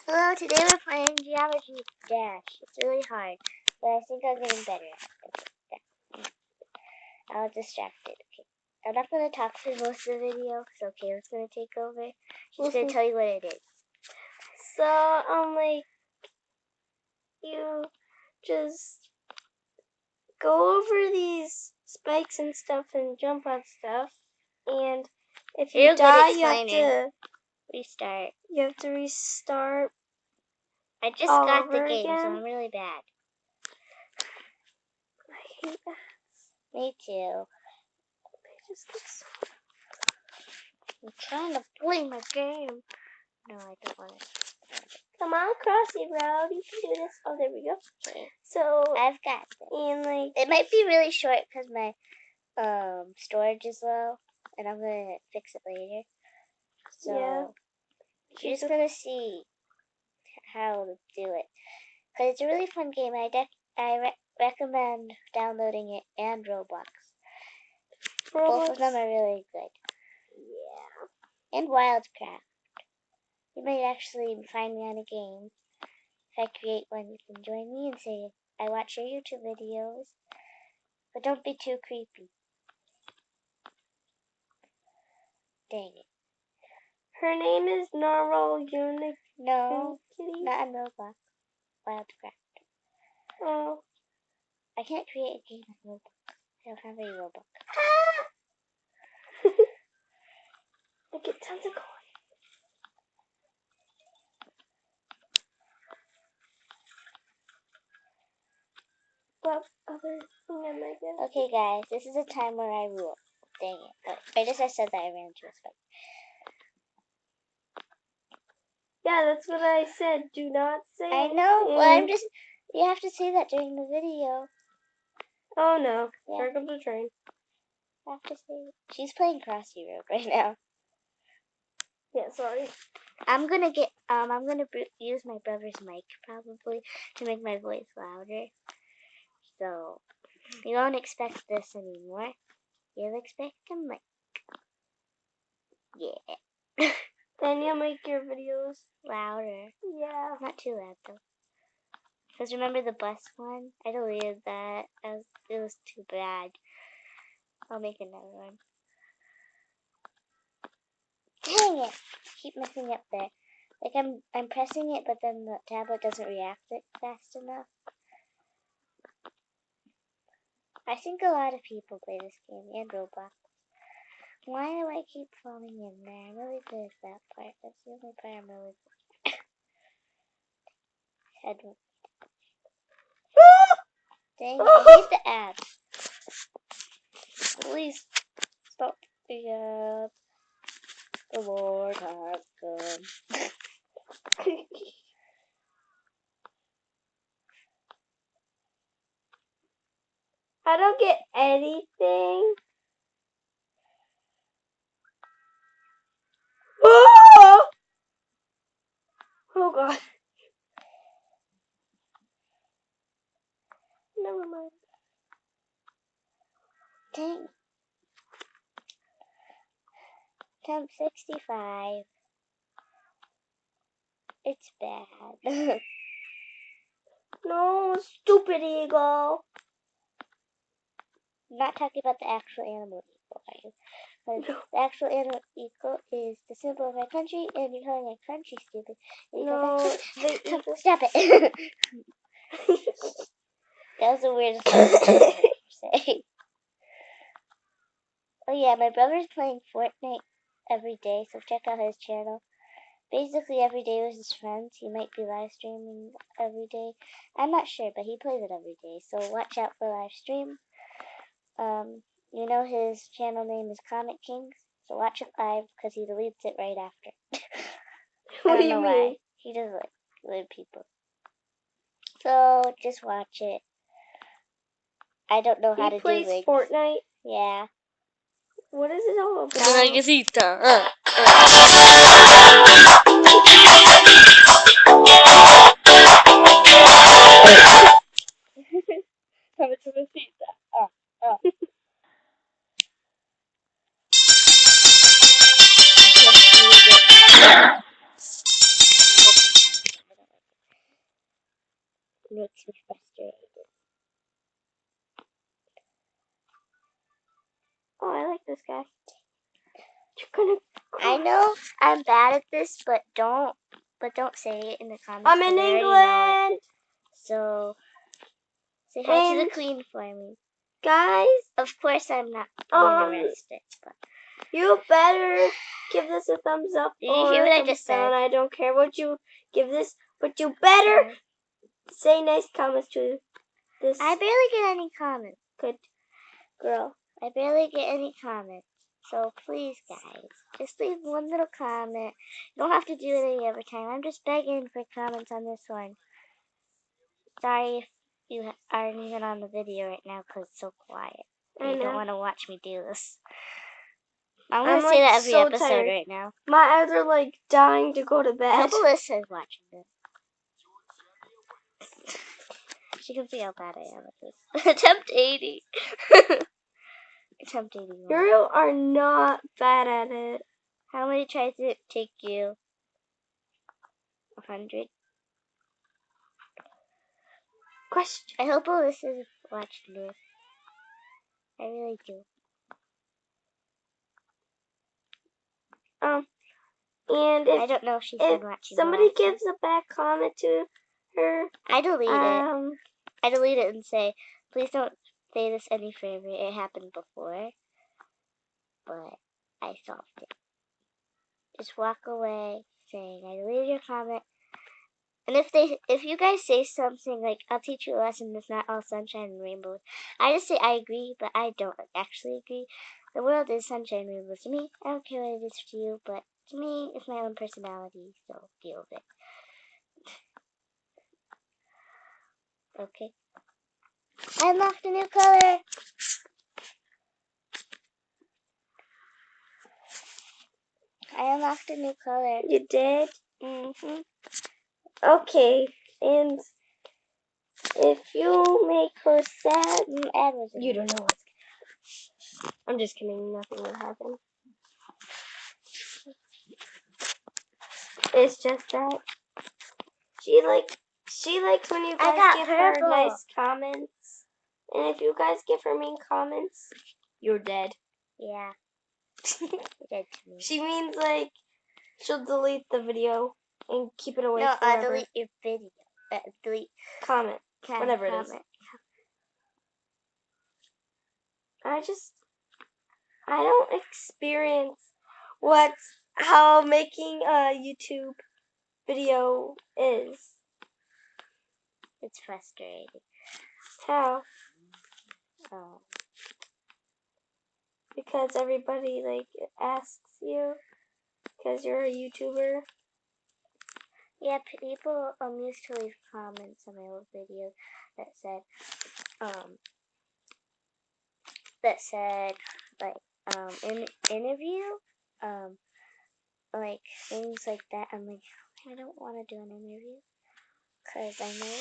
Hello, today we're playing Geometry Dash. It's really hard, but I think I'm getting better at it. I'll distract it. Okay. I'm not going to talk for most of the video, so Kayla's going to take over. She's going to tell you what it is. So, you just go over these spikes and stuff and jump on stuff, and if you die, you have to restart. You have to restart. I just got the game, so I'm really bad. I hate that. Me too. I'm trying to play my game. No, I don't want to. Come on, Crossy Road. You can do this. Oh, there we go. Okay. So I've got this. And it might be really short because my storage is low, and I'm gonna fix it later. So yeah. You're just gonna see how to do it, because it's a really fun game. I recommend downloading it and Roblox. Both of them are really good. Yeah. And Wildcraft. You might actually find me on a game. If I create one, you can join me and say, I watch your YouTube videos. But don't be too creepy. Dang it. Her name is Normal Unique. No, not on Roblox. Wildcraft. Oh. I can't create a game on Roblox. I don't have any Roblox. I get tons of coins. What other thing am I doing? Okay, guys, this is a time where I rule. Dang it. But right as I said that, I ran into a spike. Yeah, that's what I said. Do not say I know. Well, you have to say that during the video. Oh, no. Yeah. Here comes the train. I have to say it. She's playing Crossy Road right now. Yeah, sorry. I'm gonna use my brother's mic probably to make my voice louder. So you won't expect this anymore. You'll expect a mic. Yeah. Then you'll make your videos louder. Yeah. Not too loud though. Because remember the bus one? I deleted that as it was too bad. I'll make another one. Dang it! Keep messing up there. Like I'm pressing it, but then the tablet doesn't react it fast enough. I think a lot of people play this game and Roblox. Why do I keep falling in there? I'm really good at that part. That's the only part I'm really good at. Head. Dang it, I hate the ads. Please stop the ads. The Lord has come. I don't get anything. Oh, oh God. Never mind. Dang. Temp 65. It's bad. No, stupid eagle. I'm not talking about the actual animal eagle, are you? Because the actual animal eagle is the symbol of our country, and you're calling our country stupid. No, stop it. That was the weirdest thing to say. Oh yeah, my brother's playing Fortnite every day, so check out his channel. Basically every day with his friends. He might be live streaming every day. I'm not sure, but he plays it every day, so watch out for live stream. You know his channel name is Comic Kings, so watch it live because he deletes it right after. What do you mean? Why. He doesn't like weird people. So just watch it. I don't know how to do it. He plays Fortnite? Yeah. What is it all about? makes me frustrated. Oh, I like this guy. You're gonna. I know I'm bad at this, but don't say it in the comments. I'm in England. So say hi to And the Queen for me, guys. Of course, I'm not being arrested, but you better give this a thumbs up. Did you hear what I just said? I don't care what you give this, but you better say nice comments to this. I barely get any comments. Good girl. I barely get any comments. So please, guys, just leave one little comment. You don't have to do it any other time. I'm just begging for comments on this one. Sorry if you aren't even on the video right now because it's so quiet. You don't want to watch me do this. I'm going to say that every episode tired. Right now. My eyes are like dying to go to bed. I hope Alyssa is watching this. She can see how bad I am at this. Attempt 80. Attempt 81. You are not bad at it. How many tries did it take you? 100? Question. I hope Alyssa's watching this. I really do. And if, I don't know if she's been watching. Somebody gives a bad comment to her, I delete it. I delete it and say, please don't say this any further. It happened before, but I solved it. Just walk away saying I deleted your comment. And if you guys say something like, I'll teach you a lesson, it's not all sunshine and rainbows, I just say I agree, but I don't actually agree. The world is sunshine and rainbows to me. I don't care what it is to you, but to me, it's my own personality, so deal with it. Okay. I unlocked a new color. I unlocked a new color. You did? Mm-hmm. Okay, and if you make her sad, you don't know what's gonna happen. I'm just kidding, nothing will happen. It's just that she likes when you guys give her nice comments. And if you guys give her mean comments, you're dead. Yeah. Dead to me. She means like she'll delete the video and keep it away forever. No, delete your video. Delete comment. Whatever it is. I don't experience how making a YouTube video is. It's frustrating. How? Oh. Because everybody asks you because you're a YouTuber. Yeah, people used to leave comments on my old videos that said interview, like things like that. I'm like, I don't want to do an interview because I know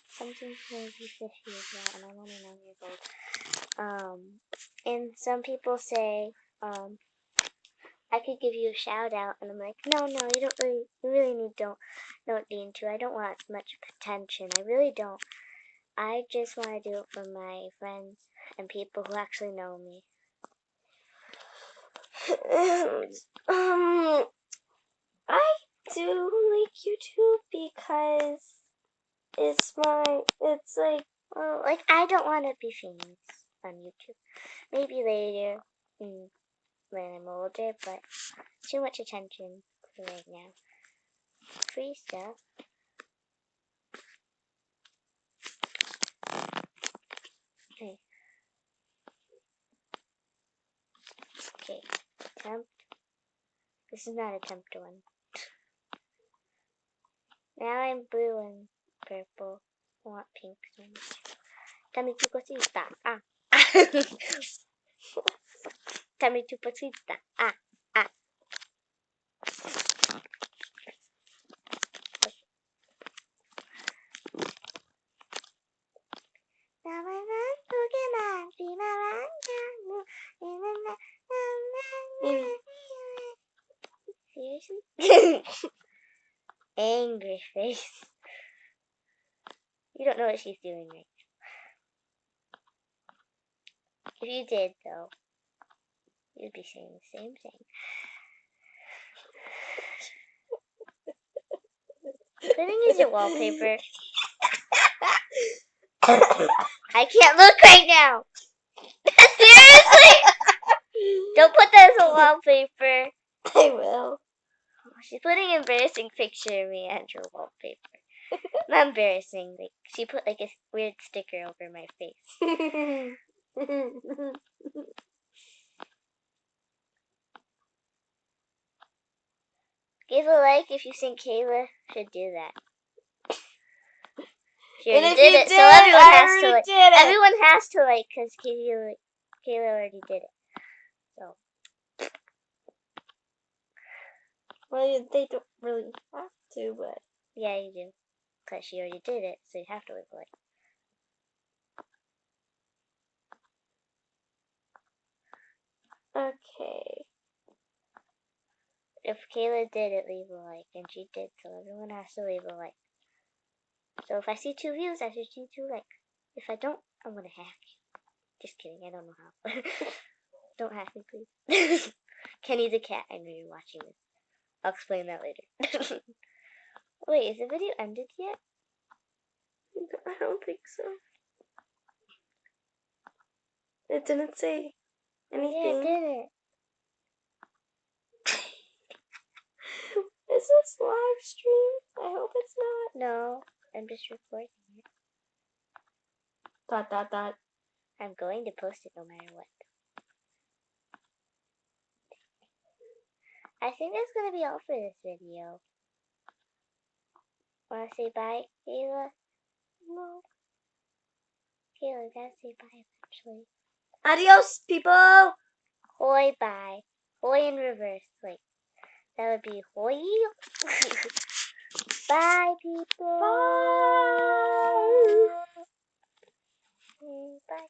something's going to be fishy as well, and I'm only 9 years old. And some people say, I could give you a shout out, and I'm like, no, you don't need to. I don't want much attention. I really don't. I just want to do it for my friends and people who actually know me. I do like YouTube because it's like, well, I don't want to be famous on YouTube. Maybe later, when I'm older, but too much attention for right now. Free stuff. Okay, attempt. This is not attempt 1. Now I'm blue and purple. I want pink so much. Dame tu cosita. Dame tu cosita. Seriously? Angry face. You don't know what she's doing right now. If you did, though, you'd be saying the same thing. Living is your wallpaper. I can't look right now. Seriously? Don't put that as a wallpaper. I will. She's putting an embarrassing picture of me as her wallpaper. Not embarrassing. Like she put like a weird sticker over my face. Give a like if you think Kayla should do that. She already did it, so everyone has to like. Everyone has to like because Kayla already did it. So. Well, they don't really have to, but Yeah, you do, because she already did it, so you have to leave a like. Okay. If Kayla did it, leave a like, and she did, so everyone has to leave a like. So if I see 2 views, I should see 2 likes. If I don't, I'm gonna hack you. Just kidding, I don't know how. Don't hack me, please. Kenny the cat, I know you're watching this. I'll explain that later. Wait, is the video ended yet? I don't think so. It didn't say anything. Yeah, it didn't. Is this live stream? I hope it's not. No, I'm just recording it. ... I'm going to post it no matter what. I think that's gonna be all for this video. Wanna say bye, Kayla? No. Kayla, you gotta say bye eventually. Adios, people! Hoi, bye. Hoi in reverse. Like, that would be hoi. Bye, people. Bye! Bye.